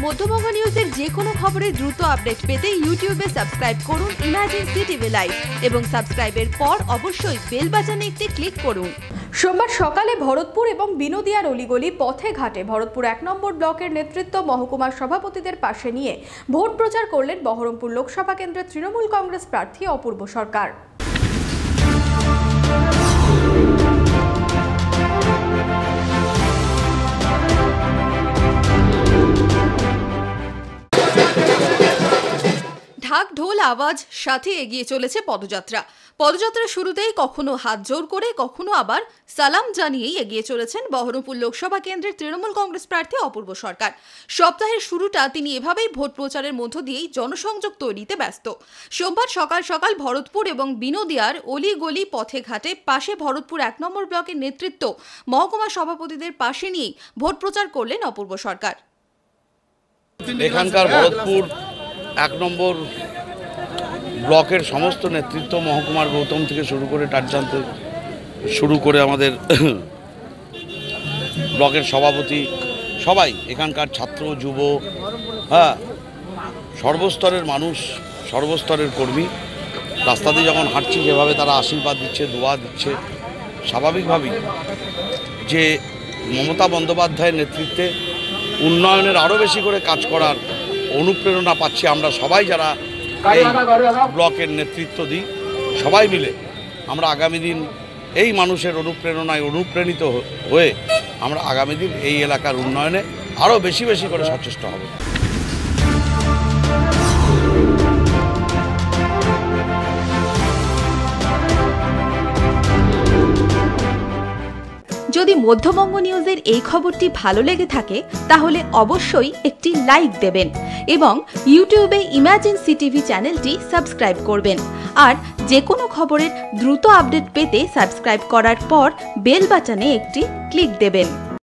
মধ্যবঙ্গ নিউজের যে কোনো খবরের দ্রুত আপডেট পেতে ইউটিউবে সাবস্ক্রাইব করুন ইমার্জেন্সি টিভি লাইভ এবং সাবস্ক্রাইবের পর অবশ্যই বেল বাটনে একটি ক্লিক করুন। সোমবার সকালে ভরতপুর এবং বিনোদিয়ার অলিগলি পথে ঘাটে ভরতপুর ১ নম্বর ব্লকের নেতৃত্ব মহকুমার সভাপতিদের পাশে নিয়ে ভোট প্রচার করলেন বহরমপুর লোকসভা কেন্দ্রের তৃণমূল কংগ্রেস প্রার্থী অপূর্ব সরকার। ঢাক ঢোল আওয়াজ সাথে এগিয়ে চলেছে পদযাত্রা শুরুতেই কখনো হাত জোর করে কখনো আবার সালাম জানিয়েই এগিয়ে চলেছেন বহরমপুর লোকসভা কেন্দ্রের তৃণমূল কংগ্রেস প্রার্থী অপূর্ব সরকার। সপ্তাহের শুরুটা তিনি এভাবেই ভোট প্রচারের মধ্য দিয়েই জনসংযোগ তৈরিতে ব্যস্ত। সোমবার সকাল সকাল ভরতপুর এবং বিনোদিয়ার অলিগলি পথে ঘাটে পাশে ভরতপুর ১ নম্বর ব্লকের নেতৃত্ব মহকুমা সভাপতিদের পাশে নিয়েই ভোট প্রচার করলেন অপূর্ব সরকার। এখানকার ভরতপুর ১ নম্বর ব্লকের সমস্ত নেতৃত্ব মহকুমার গৌতম থেকে শুরু করে টারজান থেকে শুরু করে আমাদের ব্লকের সভাপতি সবাই, এখানকার ছাত্র যুব সর্বস্তরের মানুষ, সর্বস্তরের কর্মী রাস্তা দিয়ে যখন হাঁটছি যেভাবে তারা আশীর্বাদ দিচ্ছে, দোয়া দিচ্ছে, স্বাভাবিকভাবেই যে মমতা বন্দ্যোপাধ্যায়ের নেতৃত্বে উন্নয়নের আরও বেশি করে কাজ করার অনুপ্রেরণা পাচ্ছি আমরা সবাই, যারা এই ব্লকের নেতৃত্ব দিই সবাই মিলে আমরা আগামী দিন এই মানুষের অনুপ্রেরণায় অনুপ্রাণিত হয়ে আমরা আগামী দিন এই এলাকার উন্নয়নে আরও বেশি বেশি করে সচেষ্ট হব। যদি মধ্যবঙ্গ নিউজের এই খবরটি ভালো লেগে থাকে তাহলে অবশ্যই একটি লাইক দেবেন এবং ইউটিউবে ইমার্জেন্সি টিভি চ্যানেলটি সাবস্ক্রাইব করবেন। আর যে কোনো খবরের দ্রুত আপডেট পেতে সাবস্ক্রাইব করার পর বেল বাটনে একটি ক্লিক দেবেন।